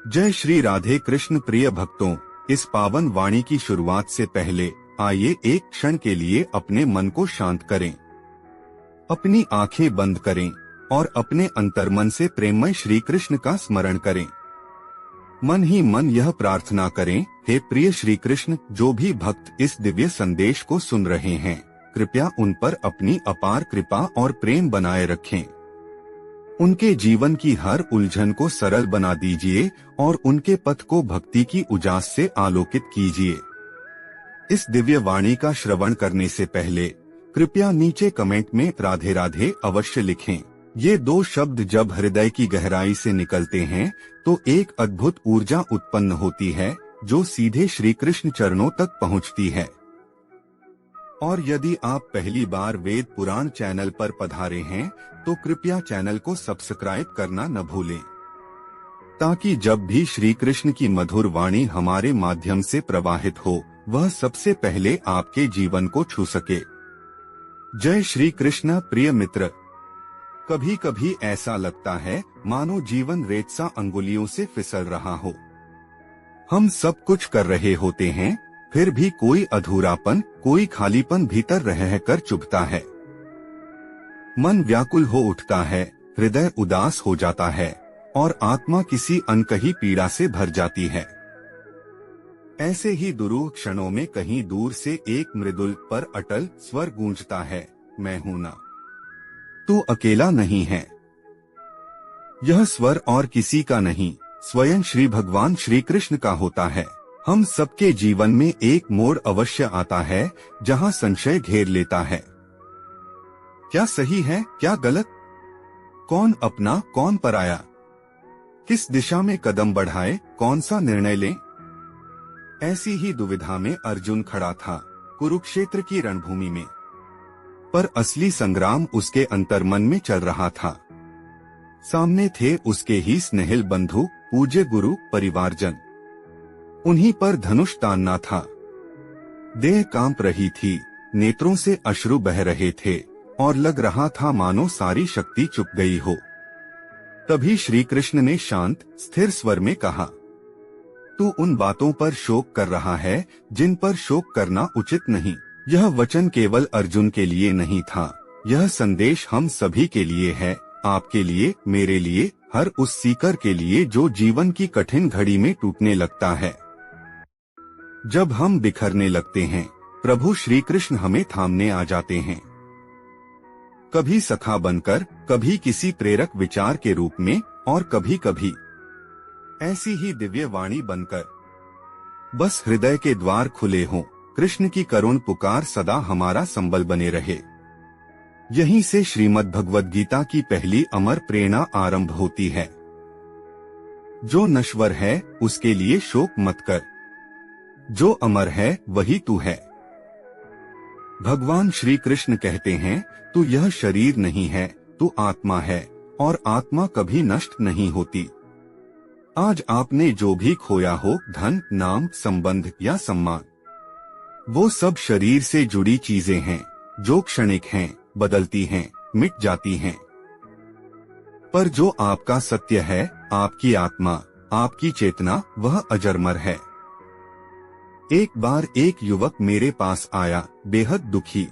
जय श्री राधे कृष्ण। प्रिय भक्तों, इस पावन वाणी की शुरुआत से पहले आइए एक क्षण के लिए अपने मन को शांत करें। अपनी आंखें बंद करें और अपने अंतर्मन से प्रेममय श्री कृष्ण का स्मरण करें। मन ही मन यह प्रार्थना करें, हे प्रिय श्री कृष्ण, जो भी भक्त इस दिव्य संदेश को सुन रहे हैं, कृपया उन पर अपनी अपार कृपा और प्रेम बनाए रखें। उनके जीवन की हर उलझन को सरल बना दीजिए और उनके पथ को भक्ति की उजास से आलोकित कीजिए। इस दिव्य वाणी का श्रवण करने से पहले कृपया नीचे कमेंट में राधे राधे अवश्य लिखें। ये दो शब्द जब हृदय की गहराई से निकलते हैं तो एक अद्भुत ऊर्जा उत्पन्न होती है जो सीधे श्री कृष्ण चरणों तक पहुंचती है। और यदि आप पहली बार वेद पुराण चैनल पर पधारे हैं तो कृपया चैनल को सब्सक्राइब करना न भूलें, ताकि जब भी श्री कृष्ण की मधुर वाणी हमारे माध्यम से प्रवाहित हो वह सबसे पहले आपके जीवन को छू सके। जय श्री कृष्ण। प्रिय मित्र, कभी कभी ऐसा लगता है मानो जीवन रेत सा अंगुलियों से फिसल रहा हो। हम सब कुछ कर रहे होते हैं, फिर भी कोई अधूरापन, कोई खालीपन भीतर रह कर चुभता है। मन व्याकुल हो उठता है, हृदय उदास हो जाता है और आत्मा किसी अनकही पीड़ा से भर जाती है। ऐसे ही दुरूह क्षणों में कहीं दूर से एक मृदुल पर अटल स्वर गूंजता है, मैं हूं ना, तू अकेला नहीं है। यह स्वर और किसी का नहीं, स्वयं श्री भगवान श्री कृष्ण का होता है। हम सबके जीवन में एक मोड़ अवश्य आता है जहां संशय घेर लेता है। क्या सही है, क्या गलत? कौन अपना, कौन पराया? किस दिशा में कदम बढ़ाए, कौन सा निर्णय लें? ऐसी ही दुविधा में अर्जुन खड़ा था कुरुक्षेत्र की रणभूमि में, पर असली संग्राम उसके अंतर्मन में चल रहा था। सामने थे उसके ही स्नेहिल बंधु, पूज्य गुरु, परिवारजन। उन्हीं पर धनुष तानना था। देह कांप रही थी, नेत्रों से अश्रु बह रहे थे और लग रहा था मानो सारी शक्ति चुप गई हो। तभी श्री कृष्ण ने शांत स्थिर स्वर में कहा, तू उन बातों पर शोक कर रहा है जिन पर शोक करना उचित नहीं। यह वचन केवल अर्जुन के लिए नहीं था, यह संदेश हम सभी के लिए है, आपके लिए, मेरे लिए, हर उस सीकर के लिए जो जीवन की कठिन घड़ी में टूटने लगता है। जब हम बिखरने लगते हैं, प्रभु श्री कृष्ण हमें थामने आ जाते हैं, कभी सखा बनकर, कभी किसी प्रेरक विचार के रूप में और कभी कभी ऐसी ही दिव्य वाणी बनकर। बस हृदय के द्वार खुले हों, कृष्ण की करुण पुकार सदा हमारा संबल बने रहे। यहीं से श्रीमद् भगवद गीता की पहली अमर प्रेरणा आरंभ होती है, जो नश्वर है उसके लिए शोक मत कर, जो अमर है वही तू है। भगवान श्री कृष्ण कहते हैं, तू यह शरीर नहीं है, तू आत्मा है और आत्मा कभी नष्ट नहीं होती। आज आपने जो भी खोया हो, धन, नाम, संबंध या सम्मान, वो सब शरीर से जुड़ी चीजें हैं जो क्षणिक हैं, बदलती हैं, मिट जाती हैं। पर जो आपका सत्य है, आपकी आत्मा, आपकी चेतना, वह अजरमर है। एक बार एक युवक मेरे पास आया, बेहद दुखी।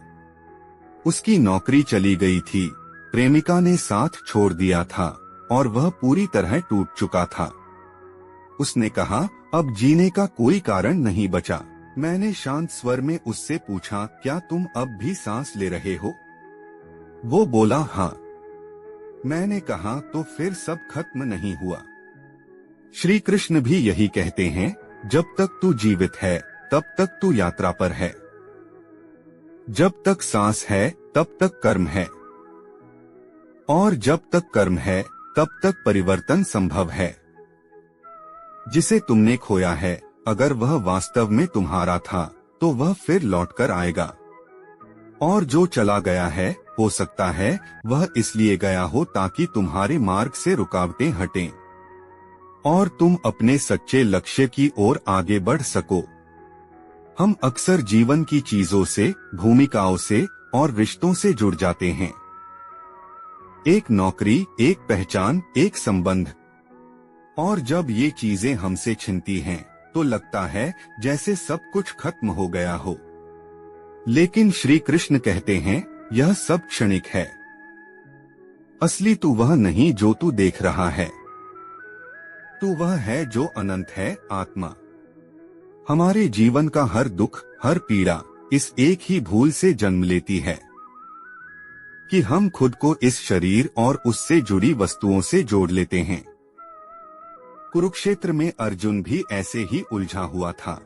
उसकी नौकरी चली गई थी, प्रेमिका ने साथ छोड़ दिया था और वह पूरी तरह टूट चुका था। उसने कहा, अब जीने का कोई कारण नहीं बचा। मैंने शांत स्वर में उससे पूछा, क्या तुम अब भी सांस ले रहे हो? वो बोला, हाँ। मैंने कहा, तो फिर सब खत्म नहीं हुआ। श्री कृष्ण भी यही कहते हैं, जब तक तू जीवित है तब तक तू यात्रा पर है। जब तक सांस है तब तक कर्म है, और जब तक कर्म है तब तक परिवर्तन संभव है। जिसे तुमने खोया है, अगर वह वास्तव में तुम्हारा था तो वह फिर लौटकर आएगा, और जो चला गया है, हो सकता है वह इसलिए गया हो ताकि तुम्हारे मार्ग से रुकावटें हटें और तुम अपने सच्चे लक्ष्य की ओर आगे बढ़ सको। हम अक्सर जीवन की चीजों से, भूमिकाओं से और रिश्तों से जुड़ जाते हैं। एक नौकरी, एक पहचान, एक संबंध, और जब ये चीजें हमसे छिनती हैं, तो लगता है जैसे सब कुछ खत्म हो गया हो। लेकिन श्री कृष्ण कहते हैं, यह सब क्षणिक है। असली तू वह नहीं जो तू देख रहा है, तू वह है जो अनंत है, आत्मा। हमारे जीवन का हर दुख, हर पीड़ा इस एक ही भूल से जन्म लेती है कि हम खुद को इस शरीर और उससे जुड़ी वस्तुओं से जोड़ लेते हैं। कुरुक्षेत्र में अर्जुन भी ऐसे ही उलझा हुआ था।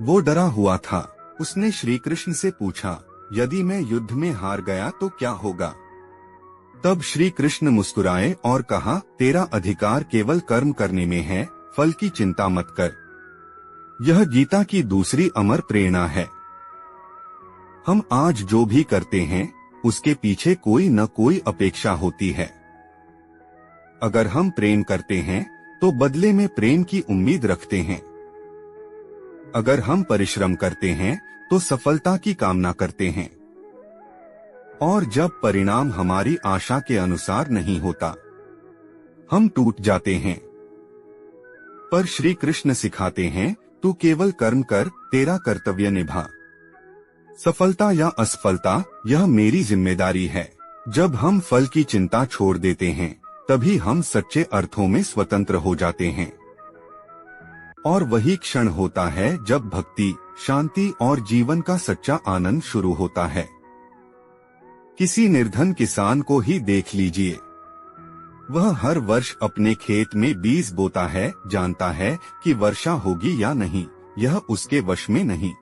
वो डरा हुआ था। उसने श्री कृष्ण से पूछा, यदि मैं युद्ध में हार गया तो क्या होगा? तब श्री कृष्ण मुस्कुराए और कहा, तेरा अधिकार केवल कर्म करने में है, फल की चिंता मत कर। यह गीता की दूसरी अमर प्रेरणा है। हम आज जो भी करते हैं, उसके पीछे कोई न कोई अपेक्षा होती है। अगर हम प्रेम करते हैं, तो बदले में प्रेम की उम्मीद रखते हैं। अगर हम परिश्रम करते हैं, तो सफलता की कामना करते हैं। और जब परिणाम हमारी आशा के अनुसार नहीं होता, हम टूट जाते हैं। पर श्री कृष्ण सिखाते हैं, तू केवल कर्म कर, तेरा कर्तव्य निभा। सफलता या असफलता, यह मेरी जिम्मेदारी है। जब हम फल की चिंता छोड़ देते हैं, तभी हम सच्चे अर्थों में स्वतंत्र हो जाते हैं। और वही क्षण होता है जब भक्ति, शांति और जीवन का सच्चा आनंद शुरू होता है। किसी निर्धन किसान को ही देख लीजिए। वह हर वर्ष अपने खेत में बीज बोता है, जानता है कि वर्षा होगी या नहीं, यह उसके वश में नहीं।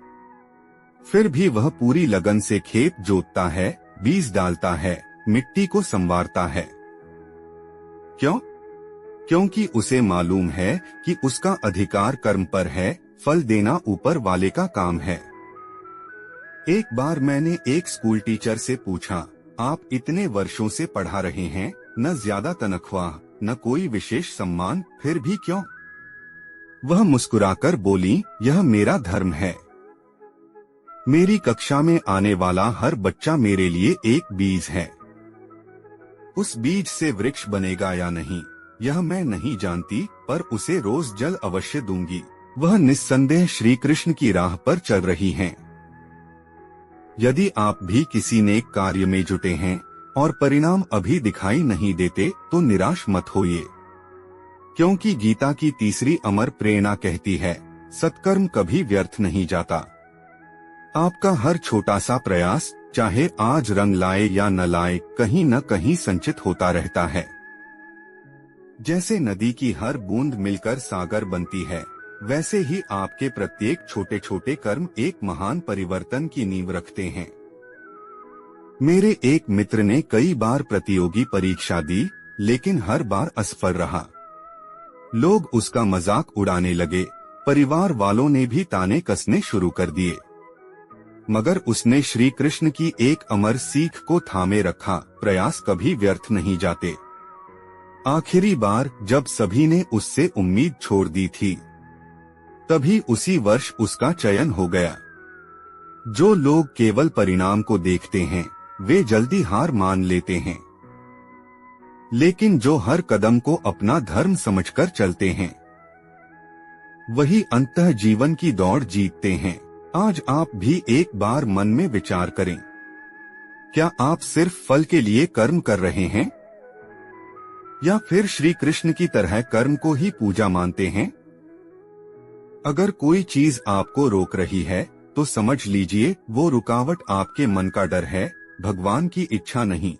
फिर भी वह पूरी लगन से खेत जोतता है, बीज डालता है, मिट्टी को संवारता है। क्यों? क्योंकि उसे मालूम है कि उसका अधिकार कर्म पर है, फल देना ऊपर वाले का काम है। एक बार मैंने एक स्कूल टीचर से पूछा, आप इतने वर्षों से पढ़ा रहे हैं, न ज्यादा तनख्वाह, न कोई विशेष सम्मान, फिर भी क्यों? वह मुस्कुराकर बोली, यह मेरा धर्म है। मेरी कक्षा में आने वाला हर बच्चा मेरे लिए एक बीज है। उस बीज से वृक्ष बनेगा या नहीं, यह मैं नहीं जानती, पर उसे रोज जल अवश्य दूंगी। वह निस्संदेह श्री कृष्ण की राह पर चल रही हैं। यदि आप भी किसी नेक कार्य में जुटे हैं और परिणाम अभी दिखाई नहीं देते, तो निराश मत होइए, क्योंकि गीता की तीसरी अमर प्रेरणा कहती है, सत्कर्म कभी व्यर्थ नहीं जाता। आपका हर छोटा सा प्रयास, चाहे आज रंग लाए या न लाए, कहीं न कहीं संचित होता रहता है। जैसे नदी की हर बूंद मिलकर सागर बनती है, वैसे ही आपके प्रत्येक छोटे छोटे कर्म एक महान परिवर्तन की नींव रखते हैं। मेरे एक मित्र ने कई बार प्रतियोगी परीक्षा दी, लेकिन हर बार असफल रहा। लोग उसका मजाक उड़ाने लगे, परिवार वालों ने भी ताने कसने शुरू कर दिए। मगर उसने श्री कृष्ण की एक अमर सीख को थामे रखा, प्रयास कभी व्यर्थ नहीं जाते। आखिरी बार जब सभी ने उससे उम्मीद छोड़ दी थी, तभी उसी वर्ष उसका चयन हो गया। जो लोग केवल परिणाम को देखते हैं, वे जल्दी हार मान लेते हैं। लेकिन जो हर कदम को अपना धर्म समझकर चलते हैं, वही अंततः जीवन की दौड़ जीतते हैं। आज आप भी एक बार मन में विचार करें, क्या आप सिर्फ फल के लिए कर्म कर रहे हैं, या फिर श्री कृष्ण की तरह कर्म को ही पूजा मानते हैं? अगर कोई चीज आपको रोक रही है, तो समझ लीजिए वो रुकावट आपके मन का डर है, भगवान की इच्छा नहीं।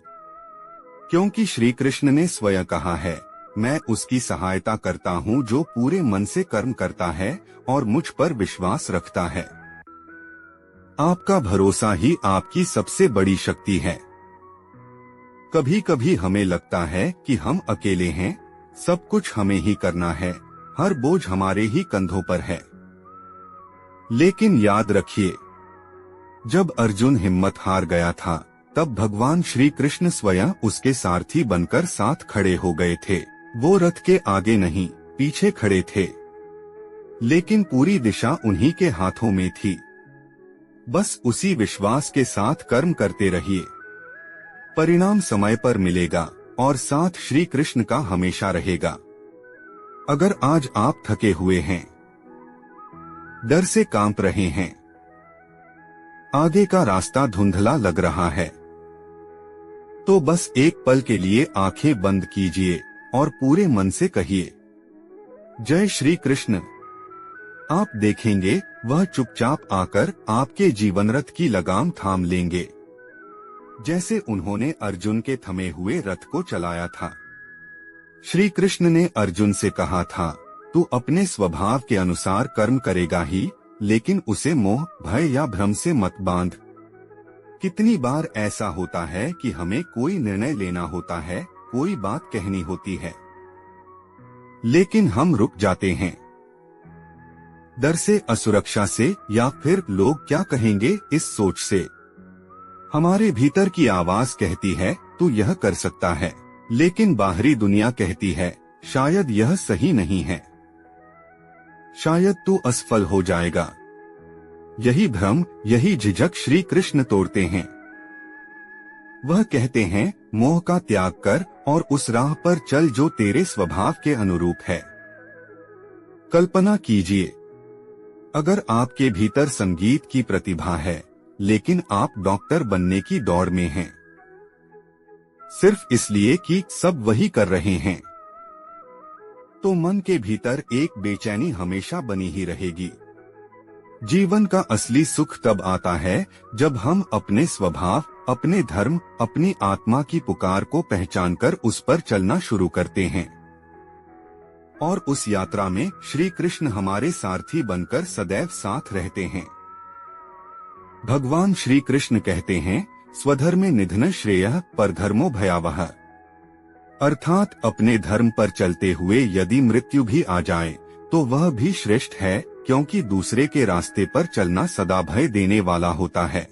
क्योंकि श्री कृष्ण ने स्वयं कहा है, मैं उसकी सहायता करता हूँ जो पूरे मन से कर्म करता है और मुझ पर विश्वास रखता है। आपका भरोसा ही आपकी सबसे बड़ी शक्ति है। कभी कभी हमें लगता है कि हम अकेले हैं, सब कुछ हमें ही करना है, हर बोझ हमारे ही कंधों पर है। लेकिन याद रखिए, जब अर्जुन हिम्मत हार गया था, तब भगवान श्री कृष्ण स्वयं उसके सारथी बनकर साथ खड़े हो गए थे। वो रथ के आगे नहीं, पीछे खड़े थे, लेकिन पूरी दिशा उन्हीं के हाथों में थी। बस उसी विश्वास के साथ कर्म करते रहिए, परिणाम समय पर मिलेगा और साथ श्री कृष्ण का हमेशा रहेगा। अगर आज आप थके हुए हैं, डर से कांप रहे हैं, आगे का रास्ता धुंधला लग रहा है, तो बस एक पल के लिए आंखें बंद कीजिए और पूरे मन से कहिए, जय श्री कृष्ण। आप देखेंगे वह चुपचाप आकर आपके जीवन रथ की लगाम थाम लेंगे, जैसे उन्होंने अर्जुन के थमे हुए रथ को चलाया था। श्री कृष्ण ने अर्जुन से कहा था, तू अपने स्वभाव के अनुसार कर्म करेगा ही, लेकिन उसे मोह, भय या भ्रम से मत बांध। कितनी बार ऐसा होता है कि हमें कोई निर्णय लेना होता है, कोई बात कहनी होती है, लेकिन हम रुक जाते हैं, डर से, असुरक्षा से, या फिर लोग क्या कहेंगे इस सोच से। हमारे भीतर की आवाज कहती है तू यह कर सकता है, लेकिन बाहरी दुनिया कहती है शायद यह सही नहीं है, शायद तू असफल हो जाएगा। यही भ्रम, यही झिझक श्री कृष्ण तोड़ते हैं। वह कहते हैं मोह का त्याग कर और उस राह पर चल जो तेरे स्वभाव के अनुरूप है। कल्पना कीजिए, अगर आपके भीतर संगीत की प्रतिभा है, लेकिन आप डॉक्टर बनने की दौड़ में हैं, सिर्फ इसलिए कि सब वही कर रहे हैं, तो मन के भीतर एक बेचैनी हमेशा बनी ही रहेगी। जीवन का असली सुख तब आता है जब हम अपने स्वभाव, अपने धर्म, अपनी आत्मा की पुकार को पहचानकर उस पर चलना शुरू करते हैं। और उस यात्रा में श्री कृष्ण हमारे सारथी बनकर सदैव साथ रहते हैं। भगवान श्री कृष्ण कहते हैं, स्वधर्मे निधन श्रेयः परधर्मो भयावह। अर्थात अपने धर्म पर चलते हुए यदि मृत्यु भी आ जाए तो वह भी श्रेष्ठ है, क्योंकि दूसरे के रास्ते पर चलना सदा भय देने वाला होता है।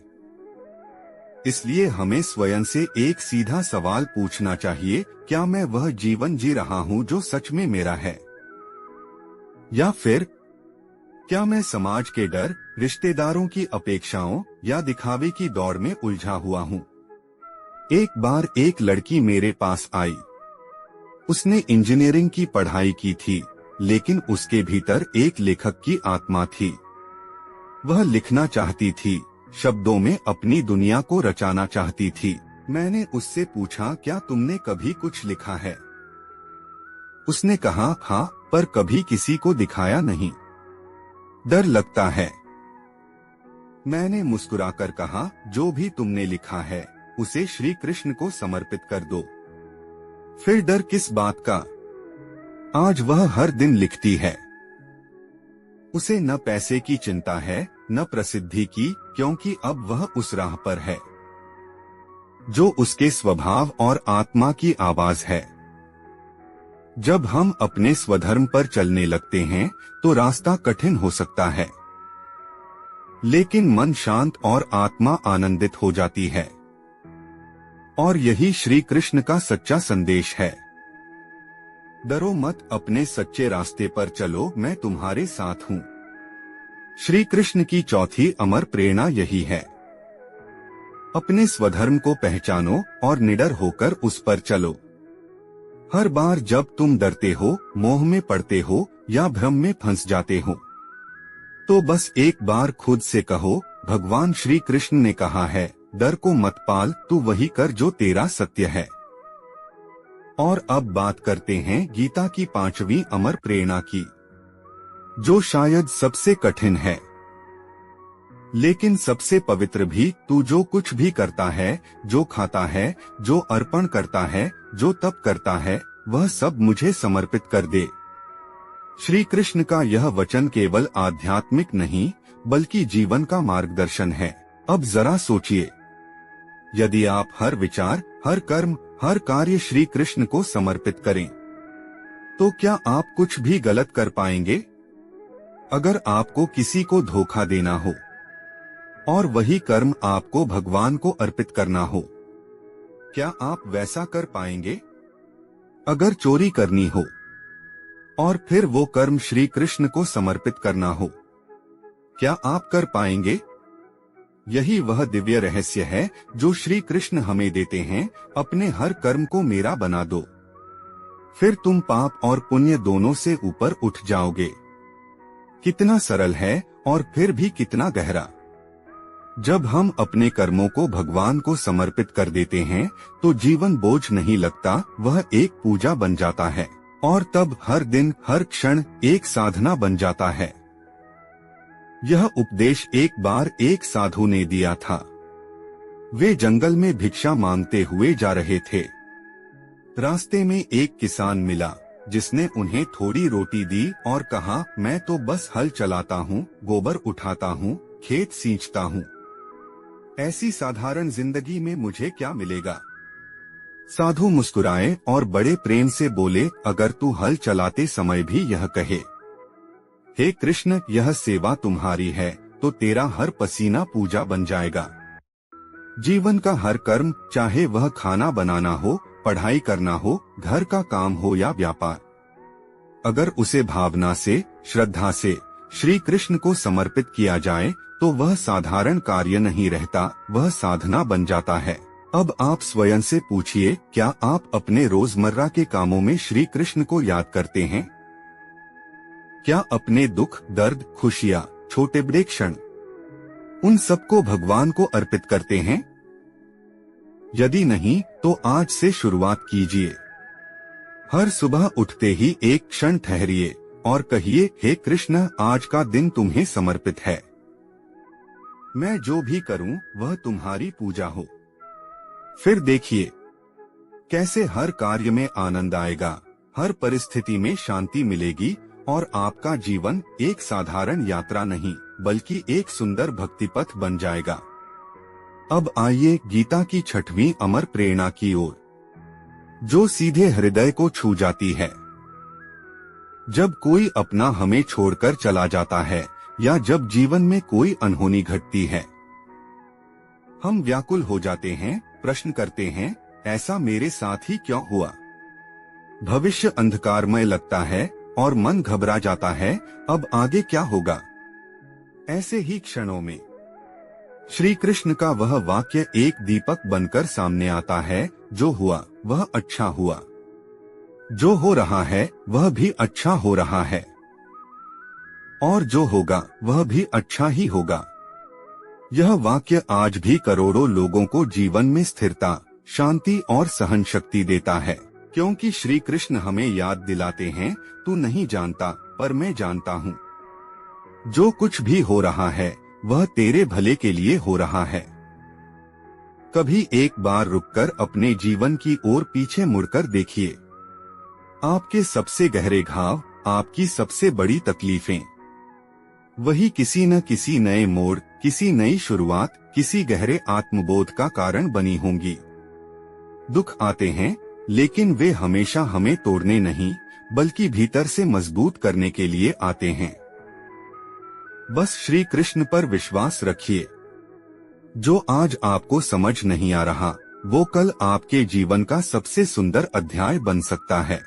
इसलिए हमें स्वयं से एक सीधा सवाल पूछना चाहिए, क्या मैं वह जीवन जी रहा हूँ जो सच में मेरा है, या फिर क्या मैं समाज के डर, रिश्तेदारों की अपेक्षाओं या दिखावे की दौड़ में उलझा हुआ हूँ। एक बार एक लड़की मेरे पास आई। उसने इंजीनियरिंग की पढ़ाई की थी, लेकिन उसके भीतर एक लेखक की आत्मा थी। वह लिखना चाहती थी, शब्दों में अपनी दुनिया को रचाना चाहती थी। मैंने उससे पूछा, क्या तुमने कभी कुछ लिखा है? उसने कहा, हाँ, पर कभी किसी को दिखाया नहीं, डर लगता है। मैंने मुस्कुराकर कहा, जो भी तुमने लिखा है उसे श्री कृष्ण को समर्पित कर दो, फिर डर किस बात का। आज वह हर दिन लिखती है। उसे न पैसे की चिंता है, न प्रसिद्धि की, क्योंकि अब वह उस राह पर है जो उसके स्वभाव और आत्मा की आवाज है। जब हम अपने स्वधर्म पर चलने लगते हैं तो रास्ता कठिन हो सकता है, लेकिन मन शांत और आत्मा आनंदित हो जाती है। और यही श्री कृष्ण का सच्चा संदेश है। डरो मत, अपने सच्चे रास्ते पर चलो, मैं तुम्हारे साथ हूँ। श्री कृष्ण की चौथी अमर प्रेरणा यही है। अपने स्वधर्म को पहचानो और निडर होकर उस पर चलो। हर बार जब तुम डरते हो, मोह में पड़ते हो या भ्रम में फंस जाते हो, तो बस एक बार खुद से कहो, भगवान श्री कृष्ण ने कहा है, डर को मत पाल, तू वही कर जो तेरा सत्य है। और अब बात करते हैं गीता की 5वीं अमर प्रेरणा की, जो शायद सबसे कठिन है, लेकिन सबसे पवित्र भी। तू जो कुछ भी करता है, जो खाता है, जो अर्पण करता है, जो तप करता है, वह सब मुझे समर्पित कर दे। श्री कृष्ण का यह वचन केवल आध्यात्मिक नहीं, बल्कि जीवन का मार्गदर्शन है। अब जरा सोचिए, यदि आप हर विचार, हर कर्म, हर कार्य श्री कृष्ण को समर्पित करें, तो क्या आप कुछ भी गलत कर पाएंगे? अगर आपको किसी को धोखा देना हो और वही कर्म आपको भगवान को अर्पित करना हो, क्या आप वैसा कर पाएंगे? अगर चोरी करनी हो और फिर वो कर्म श्री कृष्ण को समर्पित करना हो, क्या आप कर पाएंगे? यही वह दिव्य रहस्य है जो श्री कृष्ण हमें देते हैं, अपने हर कर्म को मेरा बना दो, फिर तुम पाप और पुण्य दोनों से ऊपर उठ जाओगे। कितना सरल है और फिर भी कितना गहरा। जब हम अपने कर्मों को भगवान को समर्पित कर देते हैं तो जीवन बोझ नहीं लगता, वह एक पूजा बन जाता है और तब हर दिन हर क्षण एक साधना बन जाता है। यह उपदेश एक बार एक साधु ने दिया था। वे जंगल में भिक्षा मांगते हुए जा रहे थे। रास्ते में एक किसान मिला जिसने उन्हें थोड़ी रोटी दी और कहा, मैं तो बस हल चलाता हूँ, गोबर उठाता हूँ, खेत सींचता हूँ। ऐसी साधारण जिंदगी में मुझे क्या मिलेगा। साधु मुस्कुराए और बड़े प्रेम से बोले, अगर तू हल चलाते समय भी यह कहे, हे कृष्ण, यह सेवा तुम्हारी है, तो तेरा हर पसीना पूजा बन जाएगा। जीवन का हर कर्म, चाहे वह खाना बनाना हो, पढ़ाई करना हो, घर का काम हो या व्यापार, अगर उसे भावना से, श्रद्धा से श्री कृष्ण को समर्पित किया जाए तो वह साधारण कार्य नहीं रहता, वह साधना बन जाता है। अब आप स्वयं से पूछिए, क्या आप अपने रोजमर्रा के कामों में श्री कृष्ण को याद करते हैं? क्या अपने दुख, दर्द, खुशियाँ, छोटे बड़े क्षण, उन सबको भगवान को अर्पित करते हैं? यदि नहीं तो आज से शुरुआत कीजिए। हर सुबह उठते ही एक क्षण ठहरिए और कहिए, हे कृष्ण, आज का दिन तुम्हें समर्पित है। मैं जो भी करूं वह तुम्हारी पूजा हो। फिर देखिए कैसे हर कार्य में आनंद आएगा, हर परिस्थिति में शांति मिलेगी और आपका जीवन एक साधारण यात्रा नहीं बल्कि एक सुंदर भक्ति पथ बन जाएगा। अब आइए गीता की 6वीं अमर प्रेरणा की ओर, जो सीधे हृदय को छू जाती है। जब कोई अपना हमें छोड़कर चला जाता है या जब जीवन में कोई अनहोनी घटती है, हम व्याकुल हो जाते हैं, प्रश्न करते हैं, ऐसा मेरे साथ ही क्यों हुआ। भविष्य अंधकारमय लगता है और मन घबरा जाता है, अब आगे क्या होगा। ऐसे ही क्षणों में श्री कृष्ण का वह वाक्य एक दीपक बनकर सामने आता है, जो हुआ वह अच्छा हुआ, जो हो रहा है वह भी अच्छा हो रहा है, और जो होगा वह भी अच्छा ही होगा। यह वाक्य आज भी करोड़ों लोगों को जीवन में स्थिरता, शांति और सहन शक्ति देता है, क्योंकि श्री कृष्ण हमें याद दिलाते हैं, तू नहीं जानता पर मैं जानता हूँ। जो कुछ भी हो रहा है वह तेरे भले के लिए हो रहा है। कभी एक बार रुककर अपने जीवन की ओर पीछे मुड़कर देखिए। आपके सबसे गहरे घाव, आपकी सबसे बड़ी तकलीफें, वही किसी न किसी नए मोड़, किसी नई शुरुआत, किसी गहरे आत्मबोध का कारण बनी होंगी। दुख आते हैं लेकिन वे हमेशा हमें तोड़ने नहीं बल्कि भीतर से मजबूत करने के लिए आते हैं। बस श्री कृष्ण पर विश्वास रखिए। जो आज आपको समझ नहीं आ रहा वो कल आपके जीवन का सबसे सुंदर अध्याय बन सकता है।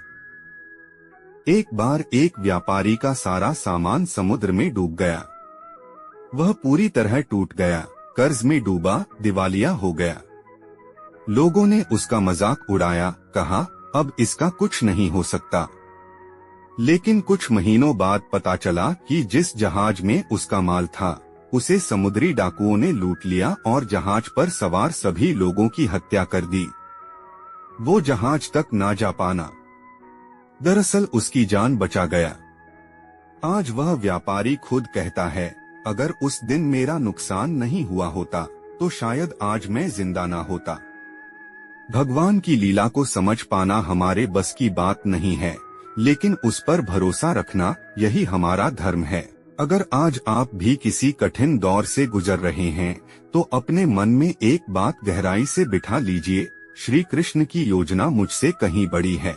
एक बार एक व्यापारी का सारा सामान समुद्र में डूब गया। वह पूरी तरह टूट गया, कर्ज में डूबा, दिवालिया हो गया। लोगों ने उसका मजाक उड़ाया, कहा अब इसका कुछ नहीं हो सकता। लेकिन कुछ महीनों बाद पता चला कि जिस जहाज में उसका माल था उसे समुद्री डाकुओं ने लूट लिया और जहाज पर सवार सभी लोगों की हत्या कर दी। वो जहाज तक ना जा पाना। दरअसल उसकी जान बचा गया। आज वह व्यापारी खुद कहता है, अगर उस दिन मेरा नुकसान नहीं हुआ होता तो शायद आज मैं जिंदा ना होता। भगवान की लीला को समझ पाना हमारे बस की बात नहीं है, लेकिन उस पर भरोसा रखना यही हमारा धर्म है। अगर आज आप भी किसी कठिन दौर से गुजर रहे हैं तो अपने मन में एक बात गहराई से बिठा लीजिए, श्री कृष्ण की योजना मुझसे कहीं बड़ी है।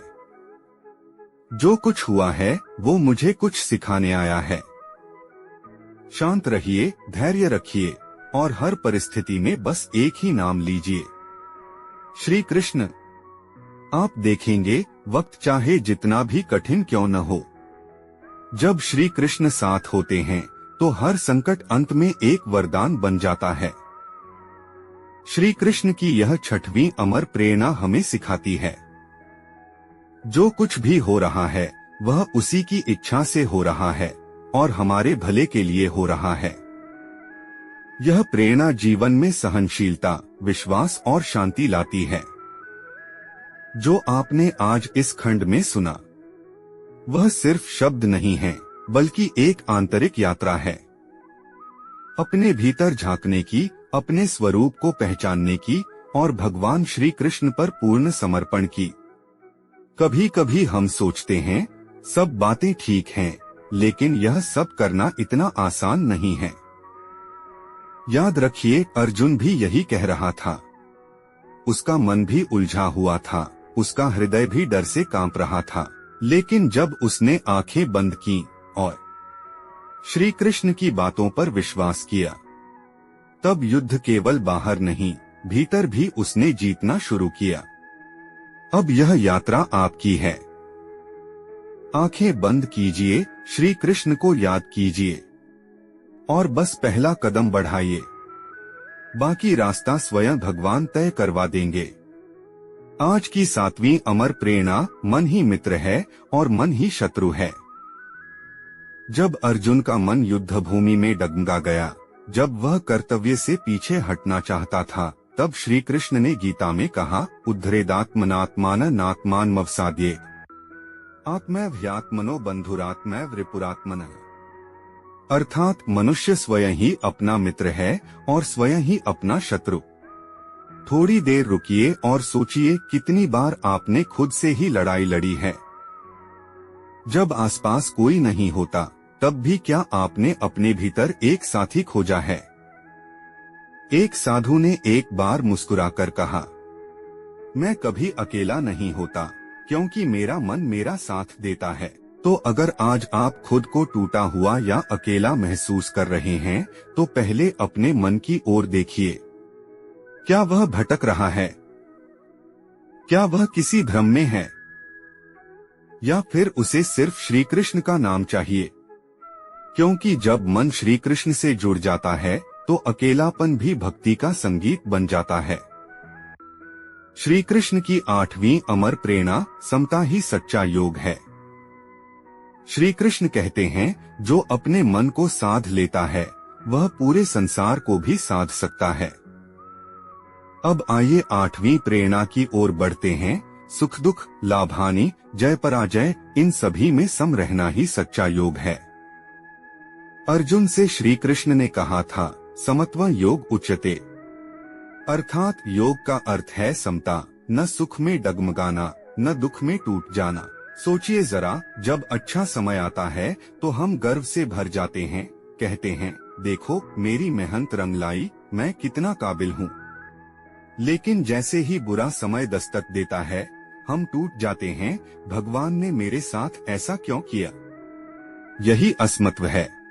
जो कुछ हुआ है वो मुझे कुछ सिखाने आया है। शांत रहिए, धैर्य रखिए और हर परिस्थिति में बस एक ही नाम लीजिए, श्री कृष्ण। आप देखेंगे वक्त चाहे जितना भी कठिन क्यों न हो, जब श्री कृष्ण साथ होते हैं तो हर संकट अंत में एक वरदान बन जाता है। श्री कृष्ण की यह 6वीं अमर प्रेरणा हमें सिखाती है, जो कुछ भी हो रहा है वह उसी की इच्छा से हो रहा है और हमारे भले के लिए हो रहा है। यह प्रेरणा जीवन में सहनशीलता, विश्वास और शांति लाती है। जो आपने आज इस खंड में सुना वह सिर्फ शब्द नहीं है, बल्कि एक आंतरिक यात्रा है। अपने भीतर झांकने की, अपने स्वरूप को पहचानने की और भगवान श्री कृष्ण पर पूर्ण समर्पण की। कभी कभी हम सोचते हैं सब बातें ठीक हैं, लेकिन यह सब करना इतना आसान नहीं है। याद रखिए, अर्जुन भी यही कह रहा था। उसका मन भी उलझा हुआ था, उसका हृदय भी डर से कांप रहा था। लेकिन जब उसने आंखें बंद की और श्री कृष्ण की बातों पर विश्वास किया, तब युद्ध केवल बाहर नहीं, भीतर भी उसने जीतना शुरू किया। अब यह यात्रा आपकी है। आंखें बंद कीजिए, श्री कृष्ण को याद कीजिए और बस पहला कदम बढ़ाइए। बाकी रास्ता स्वयं भगवान तय करवा देंगे। आज की 7वीं अमर प्रेरणा, मन ही मित्र है और मन ही शत्रु है। जब अर्जुन का मन युद्ध भूमि में डगमगा गया, जब वह कर्तव्य से पीछे हटना चाहता था, तब श्री कृष्ण ने गीता में कहा, उद्धरेदात्मनात्मान मवसाद्ये आत्मैव्यात्मनो बंधुरात्मैव रिपुरात्मनः। अर्थात मनुष्य स्वयं ही अपना मित्र है और स्वयं ही अपना शत्रु। थोड़ी देर रुकिए और सोचिए, कितनी बार आपने खुद से ही लड़ाई लड़ी है। जब आसपास कोई नहीं होता, तब भी क्या आपने अपने भीतर एक साथी खोजा है? एक साधु ने एक बार मुस्कुराकर कहा, मैं कभी अकेला नहीं होता, क्योंकि मेरा मन मेरा साथ देता है। तो अगर आज आप खुद को टूटा हुआ या अकेला महसूस कर रहे हैं, तो पहले अपने मन की ओर देखिए। क्या वह भटक रहा है? क्या वह किसी भ्रम में है? या फिर उसे सिर्फ श्री कृष्ण का नाम चाहिए? क्योंकि जब मन श्री कृष्ण से जुड़ जाता है, तो अकेलापन भी भक्ति का संगीत बन जाता है। श्री कृष्ण की 8वीं अमर प्रेरणा, समता ही सच्चा योग है। श्री कृष्ण कहते हैं, जो अपने मन को साध लेता है, वह पूरे संसार को भी साध सकता है। अब आइए 8वीं प्रेरणा की ओर बढ़ते हैं। सुख दुख, लाभ हानि, जय पराजय, इन सभी में सम रहना ही सच्चा योग है। अर्जुन से श्री कृष्ण ने कहा था, समत्व योग उच्यते। अर्थात योग का अर्थ है समता, न सुख में डगमगाना, न दुख में टूट जाना। सोचिए जरा, जब अच्छा समय आता है तो हम गर्व से भर जाते हैं, कहते हैं, देखो मेरी मेहनत रंग लाई, मैं कितना काबिल हूँ। लेकिन जैसे ही बुरा समय दस्तक देता है, हम टूट जाते हैं, भगवान ने मेरे साथ ऐसा क्यों किया? यही अस्मत्व है।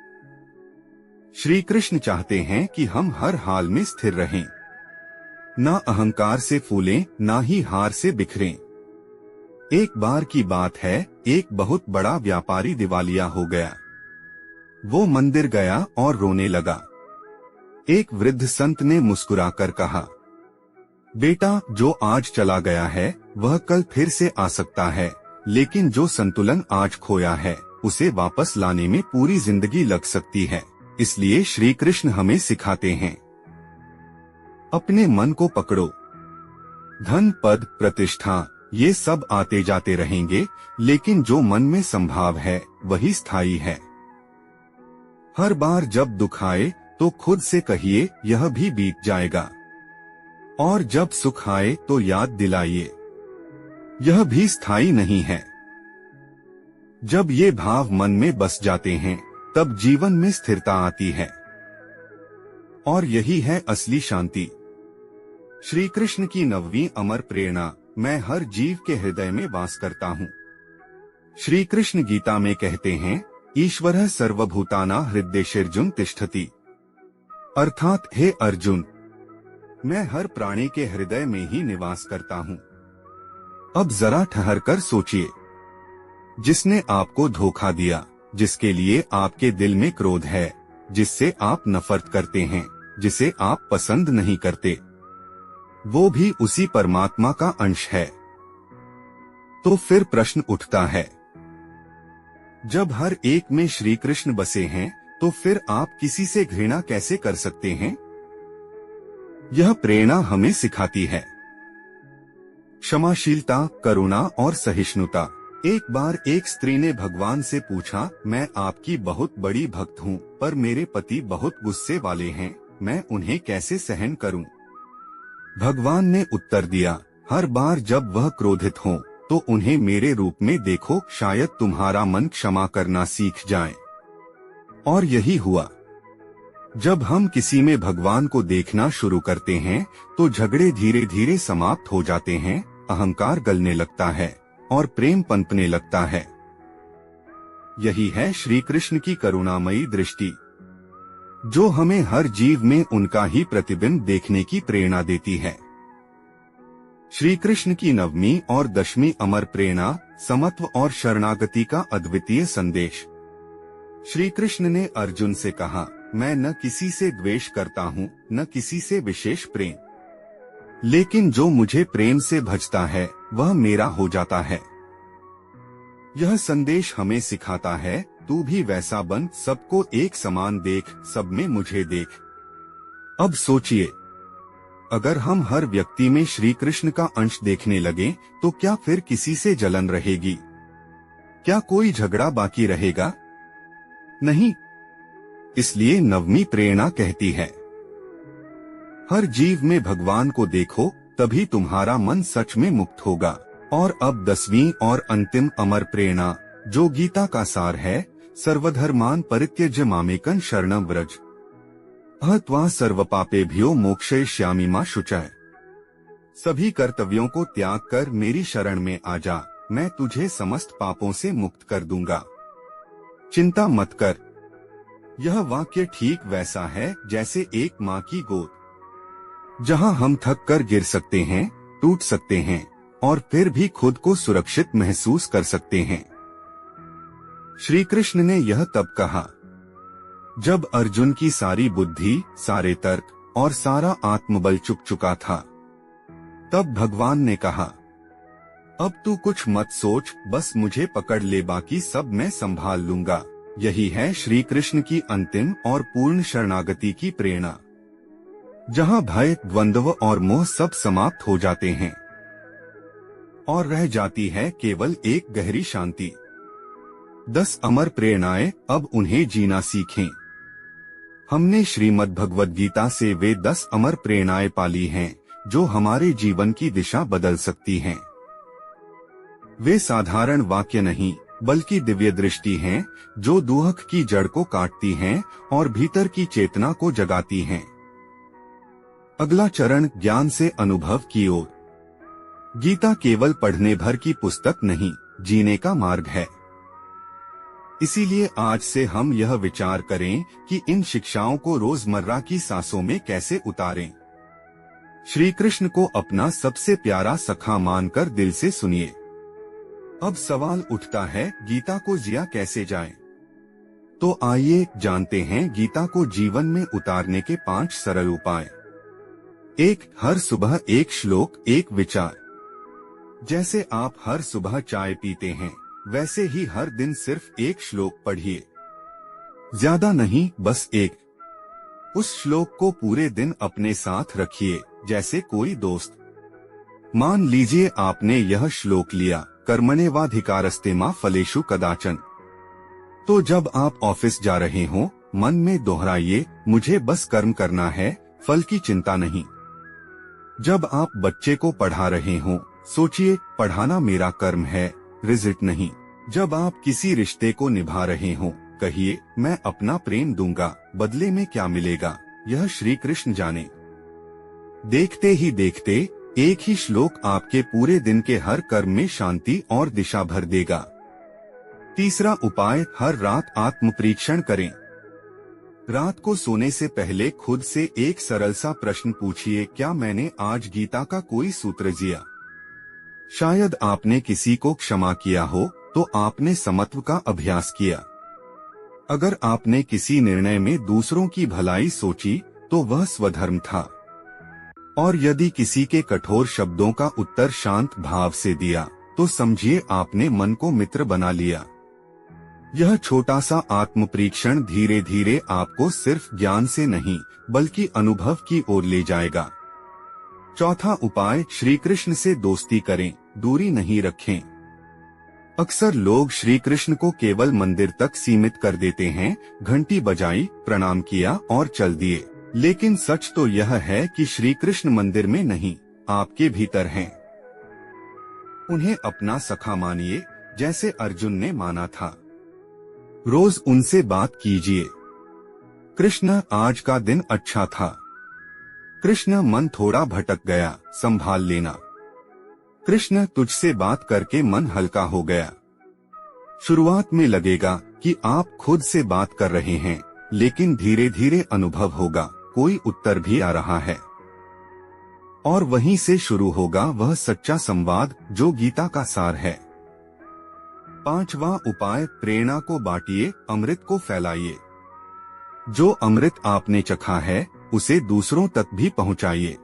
श्री कृष्ण चाहते हैं कि हम हर हाल में स्थिर रहें, ना अहंकार से फूलें, ना ही हार से बिखरें। एक बार की बात है, एक बहुत बड़ा व्यापारी दिवालिया हो गया। वो मंदिर गया और रोने लगा। एक वृद्ध संत ने मुस्कुराकर कहा, बेटा, जो आज चला गया है वह कल फिर से आ सकता है, लेकिन जो संतुलन आज खोया है उसे वापस लाने में पूरी जिंदगी लग सकती है। इसलिए श्री कृष्ण हमें सिखाते हैं, अपने मन को पकड़ो। धन, पद, प्रतिष्ठा, ये सब आते जाते रहेंगे, लेकिन जो मन में संभाव है वही स्थायी है। हर बार जब दुख आए तो खुद से कहिए, यह भी बीत जाएगा। और जब सुख आए तो याद दिलाइए, यह भी स्थायी नहीं है। जब ये भाव मन में बस जाते हैं, तब जीवन में स्थिरता आती है। और यही है असली शांति। श्री कृष्ण की 9वीं अमर प्रेरणा, मैं हर जीव के हृदय में वास करता हूँ। श्री कृष्ण गीता में कहते हैं, ईश्वरः सर्वभूतानां हृदयेषु तिष्ठति। अर्थात हे अर्जुन, मैं हर प्राणी के हृदय में ही निवास करता हूँ। अब जरा ठहरकर सोचिए, जिसने आपको धोखा दिया, जिसके लिए आपके दिल में क्रोध है, जिससे आप नफरत करते हैं, जिसे आप पसंद नहीं करते, वो भी उसी परमात्मा का अंश है। तो फिर प्रश्न उठता है, जब हर एक में श्री कृष्ण बसे हैं, तो फिर आप किसी से घृणा कैसे कर सकते हैं? यह प्रेरणा हमें सिखाती है क्षमाशीलता, करुणा और सहिष्णुता। एक बार एक स्त्री ने भगवान से पूछा, मैं आपकी बहुत बड़ी भक्त हूँ, पर मेरे पति बहुत गुस्से वाले हैं, मैं उन्हें कैसे सहन करूँ? भगवान ने उत्तर दिया, हर बार जब वह क्रोधित हों, तो उन्हें मेरे रूप में देखो, शायद तुम्हारा मन क्षमा करना सीख जाए। और यही हुआ। जब हम किसी में भगवान को देखना शुरू करते हैं, तो झगड़े धीरे धीरे समाप्त हो जाते हैं, अहंकार गलने लगता है और प्रेम पनपने लगता है। यही है श्री कृष्ण की करुणामयी दृष्टि, जो हमें हर जीव में उनका ही प्रतिबिंब देखने की प्रेरणा देती है। श्री कृष्ण की 9वीं और 10वीं अमर प्रेरणा, समत्व और शरणागति का अद्वितीय संदेश। श्री कृष्ण ने अर्जुन से कहा, मैं न किसी से द्वेष करता हूँ, न किसी से विशेष प्रेम, लेकिन जो मुझे प्रेम से भजता है वह मेरा हो जाता है। यह संदेश हमें सिखाता है, तू भी वैसा बन, सबको एक समान देख, सब में मुझे देख। अब सोचिए, अगर हम हर व्यक्ति में श्री कृष्ण का अंश देखने लगे, तो क्या फिर किसी से जलन रहेगी? क्या कोई झगड़ा बाकी रहेगा? नहीं। इसलिए 9वीं प्रेरणा कहती है, हर जीव में भगवान को देखो, तभी तुम्हारा मन सच में मुक्त होगा। और अब 10वीं और अंतिम अमर प्रेरणा, जो गीता का सार है, सर्वधर्मान परित्यज्य मामेकं शरणं व्रज, अहत्वा सर्वपापेभ्यो मोक्षयिष्यामि मा शुचः। सभी कर्तव्यों को त्याग कर मेरी शरण में आ जा, मैं तुझे समस्त पापों से मुक्त कर दूंगा। चिंता मत कर। यह वाक्य ठीक वैसा है जैसे एक माँ की गोद, जहाँ हम थक कर गिर सकते हैं, टूट सकते हैं और फिर भी खुद को सुरक्षित महसूस कर सकते हैं। श्री कृष्ण ने यह तब कहा, जब अर्जुन की सारी बुद्धि, सारे तर्क और सारा आत्मबल चुक चुका था। तब भगवान ने कहा, अब तू कुछ मत सोच, बस मुझे पकड़ ले, बाकी सब मैं संभाल लूंगा। यही है श्री कृष्ण की अंतिम और पूर्ण शरणागति की प्रेरणा, जहाँ भय, द्वंद्व और मोह सब समाप्त हो जाते हैं और रह जाती है केवल एक गहरी शांति। 10 अमर प्रेरणाएं, अब उन्हें जीना सीखें। हमने श्रीमद् भगवद गीता से वे 10 अमर प्रेरणाएं पाली हैं, जो हमारे जीवन की दिशा बदल सकती हैं। वे साधारण वाक्य नहीं, बल्कि दिव्य दृष्टि हैं, जो दुख की जड़ को काटती हैं और भीतर की चेतना को जगाती हैं। अगला चरण, ज्ञान से अनुभव की ओर। गीता केवल पढ़ने भर की पुस्तक नहीं, जीने का मार्ग है। इसीलिए आज से हम यह विचार करें कि इन शिक्षाओं को रोजमर्रा की सांसों में कैसे उतारें। श्री कृष्ण को अपना सबसे प्यारा सखा मानकर दिल से सुनिए। अब सवाल उठता है, गीता को जिया कैसे जाए? तो आइए जानते हैं गीता को जीवन में उतारने के 5 सरल उपाय। 1. हर सुबह एक श्लोक, एक विचार। जैसे आप हर सुबह चाय पीते हैं, वैसे ही हर दिन सिर्फ एक श्लोक पढ़िए। ज्यादा नहीं, बस एक। उस श्लोक को पूरे दिन अपने साथ रखिए, जैसे कोई दोस्त। मान लीजिए आपने यह श्लोक लिया, कर्मण्येवाधिकारस्ते मा फलेषु कदाचन। तो जब आप ऑफिस जा रहे हो, मन में दोहराइए, मुझे बस कर्म करना है, फल की चिंता नहीं। जब आप बच्चे को पढ़ा रहे हो, सोचिए, पढ़ाना मेरा कर्म है, रिजल्ट नहीं। जब आप किसी रिश्ते को निभा रहे हो, कहिए, मैं अपना प्रेम दूंगा, बदले में क्या मिलेगा, यह श्री कृष्ण जाने। देखते ही देखते एक ही श्लोक आपके पूरे दिन के हर कर्म में शांति और दिशा भर देगा। तीसरा उपाय, हर रात आत्म परीक्षण करें। रात को सोने से पहले खुद से एक सरल सा प्रश्न पूछिए, क्या मैंने आज गीता का कोई सूत्र जिया? शायद आपने किसी को क्षमा किया हो, तो आपने समत्व का अभ्यास किया। अगर आपने किसी निर्णय में दूसरों की भलाई सोची, तो वह स्वधर्म था। और यदि किसी के कठोर शब्दों का उत्तर शांत भाव से दिया, तो समझिए आपने मन को मित्र बना लिया। यह छोटा सा आत्म परीक्षण धीरे धीरे आपको सिर्फ ज्ञान से नहीं बल्कि अनुभव की ओर ले जाएगा। चौथा उपाय, श्री कृष्ण से दोस्ती करें, दूरी नहीं रखें। अक्सर लोग श्री कृष्ण को केवल मंदिर तक सीमित कर देते हैं, घंटी बजाई, प्रणाम किया और चल दिए। लेकिन सच तो यह है कि श्री कृष्ण मंदिर में नहीं, आपके भीतर हैं। उन्हें अपना सखा मानिए, जैसे अर्जुन ने माना था। रोज उनसे बात कीजिए। कृष्ण, आज का दिन अच्छा था। कृष्ण, मन थोड़ा भटक गया, संभाल लेना। कृष्ण, तुझसे बात करके मन हल्का हो गया। शुरुआत में लगेगा कि आप खुद से बात कर रहे हैं, लेकिन धीरे धीरे अनुभव होगा कोई उत्तर भी आ रहा है। और वहीं से शुरू होगा वह सच्चा संवाद जो गीता का सार है। पांचवा उपाय, प्रेरणा को बांटिए, अमृत को फैलाइए। जो अमृत आपने चखा है उसे दूसरों तक भी पहुंचाइए।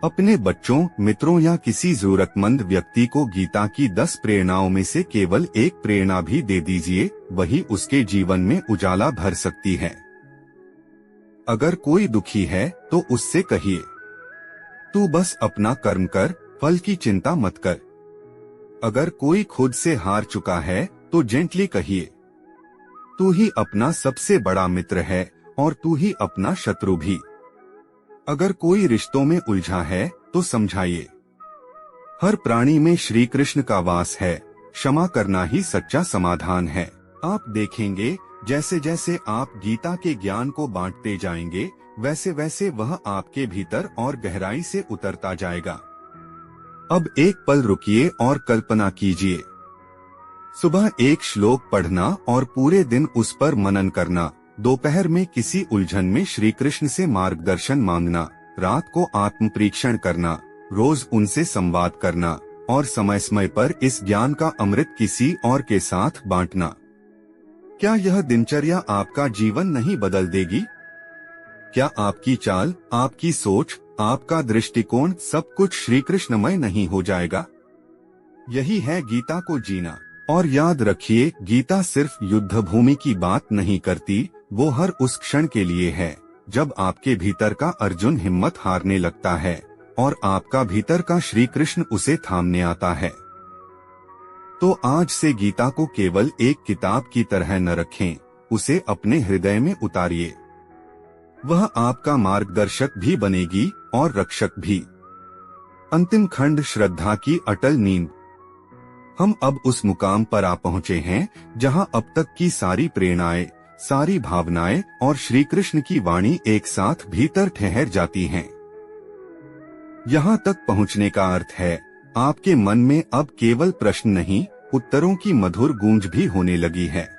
अपने बच्चों, मित्रों या किसी जरूरतमंद व्यक्ति को गीता की 10 प्रेरणाओं में से केवल एक प्रेरणा भी दे दीजिए, वही उसके जीवन में उजाला भर सकती है। अगर कोई दुखी है तो उससे कहिए, तू बस अपना कर्म कर, फल की चिंता मत कर। अगर कोई खुद से हार चुका है तो जेंटली कहिए, तू ही अपना सबसे बड़ा मित्र है और तू ही अपना शत्रु भी। अगर कोई रिश्तों में उलझा है तो समझाइए, हर प्राणी में श्री कृष्ण का वास है, क्षमा करना ही सच्चा समाधान है। आप देखेंगे जैसे जैसे आप गीता के ज्ञान को बांटते जाएंगे, वैसे वैसे वह आपके भीतर और गहराई से उतरता जाएगा। अब एक पल रुकिए और कल्पना कीजिए। सुबह एक श्लोक पढ़ना और पूरे दिन उस पर मनन करना, दोपहर में किसी उलझन में श्री कृष्ण से मार्गदर्शन मांगना, रात को आत्म परीक्षण करना, रोज उनसे संवाद करना और समय समय पर इस ज्ञान का अमृत किसी और के साथ बांटना। क्या यह दिनचर्या आपका जीवन नहीं बदल देगी? क्या आपकी चाल, आपकी सोच, आपका दृष्टिकोण सब कुछ श्री कृष्णमय नहीं हो जाएगा? यही है गीता को जीना। और याद रखिए, गीता सिर्फ युद्ध भूमि की बात नहीं करती, वो हर उस क्षण के लिए है जब आपके भीतर का अर्जुन हिम्मत हारने लगता है और आपका भीतर का श्री कृष्ण उसे थामने आता है। तो आज से गीता को केवल एक किताब की तरह न रखें, उसे अपने हृदय में उतारिए। वह आपका मार्गदर्शक भी बनेगी और रक्षक भी। अंतिम खंड, श्रद्धा की अटल नींद। हम अब उस मुकाम पर आ पहुंचे हैं जहां अब तक की सारी प्रेरणाएं, सारी भावनाएं और श्री कृष्ण की वाणी एक साथ भीतर ठहर जाती हैं। यहां तक पहुंचने का अर्थ है आपके मन में अब केवल प्रश्न नहीं, उत्तरों की मधुर गूंज भी होने लगी है।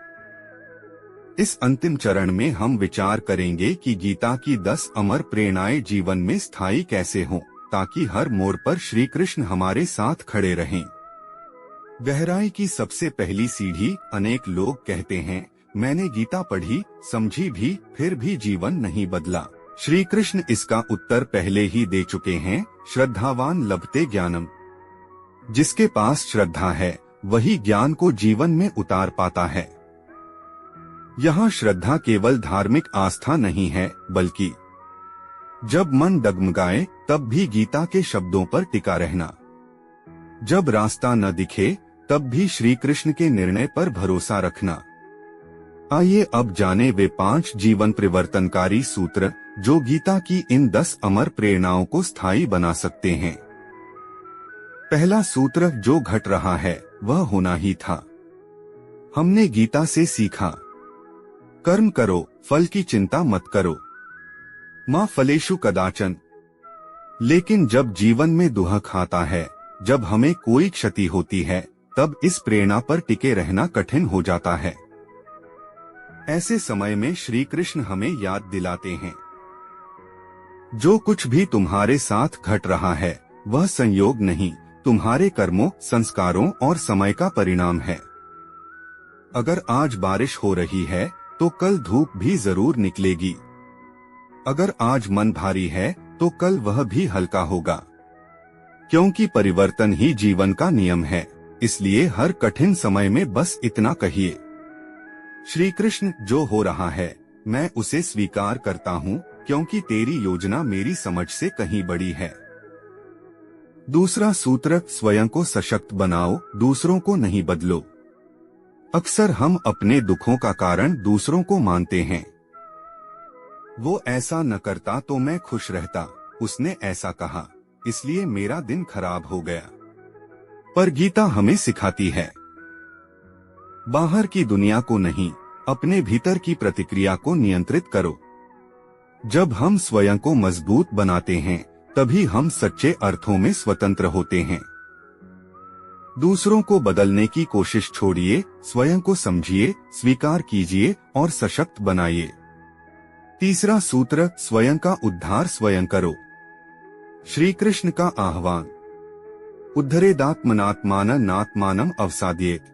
इस अंतिम चरण में हम विचार करेंगे कि गीता की 10 अमर प्रेरणाएं जीवन में स्थायी कैसे हों, ताकि हर मोड़ पर श्री कृष्ण हमारे साथ खड़े रहें। गहराई की सबसे पहली सीढ़ी। अनेक लोग कहते हैं, मैंने गीता पढ़ी, समझी भी, फिर भी जीवन नहीं बदला। श्री कृष्ण इसका उत्तर पहले ही दे चुके हैं। श्रद्धावान लभते ज्ञानम। जिसके पास श्रद्धा है वही ज्ञान को जीवन में उतार पाता है। यहाँ श्रद्धा केवल धार्मिक आस्था नहीं है, बल्कि जब मन डगमगाए तब भी गीता के शब्दों पर टिका रहना, जब रास्ता न दिखे तब भी श्री कृष्ण के निर्णय पर भरोसा रखना। आइए अब जाने वे 5 जीवन परिवर्तनकारी सूत्र जो गीता की इन 10 अमर प्रेरणाओं को स्थायी बना सकते हैं। पहला सूत्र, जो घट रहा है वह होना ही था। हमने गीता से सीखा, कर्म करो, फल की चिंता मत करो, मां फलेषु कदाचन। लेकिन जब जीवन में दुख आता है, जब हमें कोई क्षति होती है, तब इस प्रेरणा पर टिके रहना कठिन हो जाता है। ऐसे समय में श्री कृष्ण हमें याद दिलाते हैं, जो कुछ भी तुम्हारे साथ घट रहा है वह संयोग नहीं, तुम्हारे कर्मों, संस्कारों और समय का परिणाम है। अगर आज बारिश हो रही है तो कल धूप भी जरूर निकलेगी। अगर आज मन भारी है तो कल वह भी हल्का होगा। क्योंकि परिवर्तन ही जीवन का नियम है, इसलिए हर कठिन समय में बस इतना कहिए, श्री कृष्ण जो हो रहा है मैं उसे स्वीकार करता हूँ, क्योंकि तेरी योजना मेरी समझ से कहीं बड़ी है। दूसरा सूत्र, स्वयं को सशक्त बनाओ, दूसरों को नहीं बदलो। अक्सर हम अपने दुखों का कारण दूसरों को मानते हैं। वो ऐसा न करता तो मैं खुश रहता, उसने ऐसा कहा इसलिए मेरा दिन खराब हो गया। पर गीता हमें सिखाती है, बाहर की दुनिया को नहीं, अपने भीतर की प्रतिक्रिया को नियंत्रित करो। जब हम स्वयं को मजबूत बनाते हैं तभी हम सच्चे अर्थों में स्वतंत्र होते हैं। दूसरों को बदलने की कोशिश छोड़िए, स्वयं को समझिए, स्वीकार कीजिए और सशक्त बनाइए। तीसरा सूत्र, स्वयं का उद्धार स्वयं करो। श्री कृष्ण का आह्वान, उद्धरेदात्मनात्मानं नात्मानं अवसादयेत्।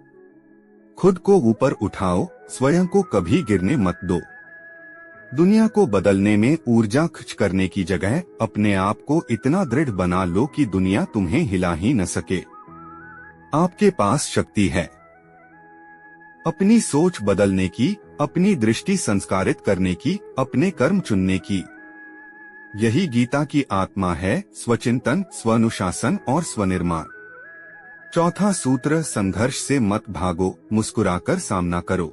खुद को ऊपर उठाओ, स्वयं को कभी गिरने मत दो। दुनिया को बदलने में ऊर्जा खर्च करने की जगह अपने आप को इतना दृढ़ बना लो कि दुनिया तुम्हें हिला ही न सके। आपके पास शक्ति है अपनी सोच बदलने की, अपनी दृष्टि संस्कारित करने की, अपने कर्म चुनने की। यही गीता की आत्मा है, स्वचिंतन, स्वानुशासन और स्वनिर्माण। चौथा सूत्र, संघर्ष से मत भागो, मुस्कुराकर सामना करो।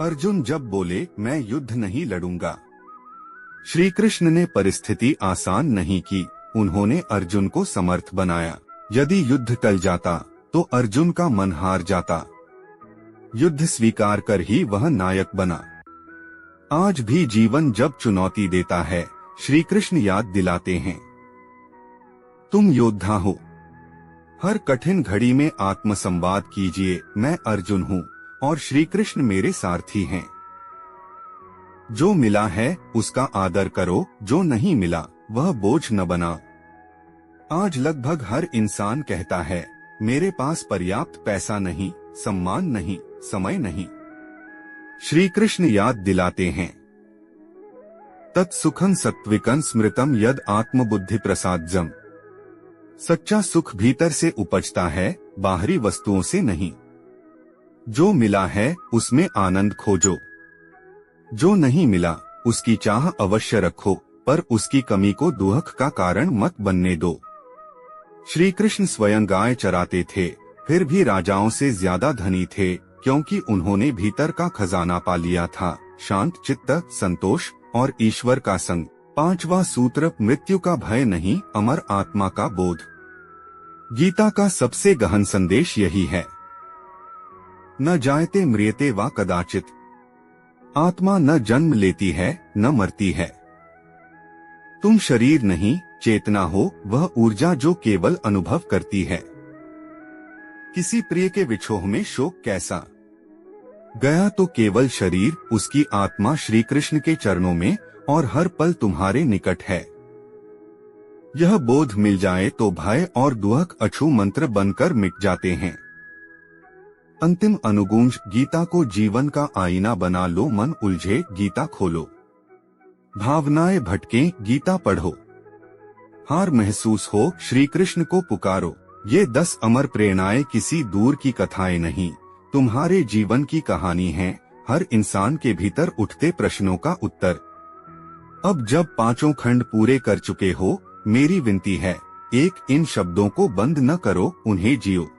अर्जुन जब बोले मैं युद्ध नहीं लड़ूंगा, श्री कृष्ण ने परिस्थिति आसान नहीं की, उन्होंने अर्जुन को समर्थ बनाया। यदि युद्ध टल जाता तो अर्जुन का मन हार जाता। युद्ध स्वीकार कर ही वह नायक बना। आज भी जीवन जब चुनौती देता है, श्री कृष्ण याद दिलाते हैं, तुम योद्धा हो। हर कठिन घड़ी में आत्मसंवाद कीजिए, मैं अर्जुन हूँ और श्री कृष्ण मेरे सारथी हैं। जो मिला है उसका आदर करो, जो नहीं मिला वह बोझ न बना। आज लगभग हर इंसान कहता है मेरे पास पर्याप्त पैसा नहीं, सम्मान नहीं, समय नहीं। श्री कृष्ण याद दिलाते हैं, तत्सुखं सत्विकं स्मृतम यद आत्मबुद्धि प्रसादजम। सच्चा सुख भीतर से उपजता है, बाहरी वस्तुओं से नहीं। जो मिला है उसमें आनंद खोजो, जो नहीं मिला उसकी चाह अवश्य रखो, पर उसकी कमी को दुख का कारण मत बनने दो। श्री कृष्ण स्वयं गाय चराते थे, फिर भी राजाओं से ज्यादा धनी थे, क्योंकि उन्होंने भीतर का खजाना पा लिया था, शांत चित्त, संतोष और ईश्वर का संग। पांचवा सूत्र, मृत्यु का भय नहीं, अमर आत्मा का बोध। गीता का सबसे गहन संदेश यही है, न जायते म्रियते वा कदाचित। आत्मा न जन्म लेती है न मरती है। तुम शरीर नहीं, चेतना हो, वह ऊर्जा जो केवल अनुभव करती है। किसी प्रिय के विछोह में शोक कैसा, गया तो केवल शरीर, उसकी आत्मा श्री कृष्ण के चरणों में और हर पल तुम्हारे निकट है। यह बोध मिल जाए तो भय और दुख अछू मंत्र बनकर मिट जाते हैं। अंतिम अनुगूंज, गीता को जीवन का आईना बना लो। मन उलझे, गीता खोलो। भावनाएं भटके, गीता पढ़ो। हार महसूस हो, श्री कृष्ण को पुकारो। ये 10 अमर प्रेरणाएं किसी दूर की कथाएं नहीं, तुम्हारे जीवन की कहानी है, हर इंसान के भीतर उठते प्रश्नों का उत्तर। अब जब 5 खंड पूरे कर चुके हो, मेरी विनती है, एक, इन शब्दों को बंद न करो, उन्हें जियो।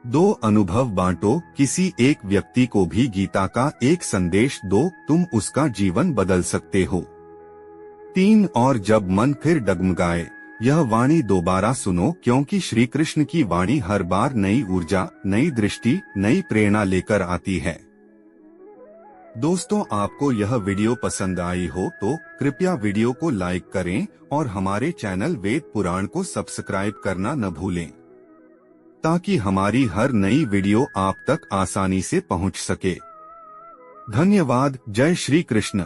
2, अनुभव बांटो, किसी एक व्यक्ति को भी गीता का एक संदेश दो, तुम उसका जीवन बदल सकते हो। 3, और जब मन फिर डगमगाए, यह वाणी दोबारा सुनो, क्योंकि श्री कृष्ण की वाणी हर बार नई ऊर्जा, नई दृष्टि, नई प्रेरणा लेकर आती है। दोस्तों, आपको यह वीडियो पसंद आई हो तो कृपया वीडियो को लाइक करें और हमारे चैनल वेद पुराण को सब्सक्राइब करना न भूलें, ताकि हमारी हर नई वीडियो आप तक आसानी से पहुंच सके। धन्यवाद। जय श्री कृष्ण।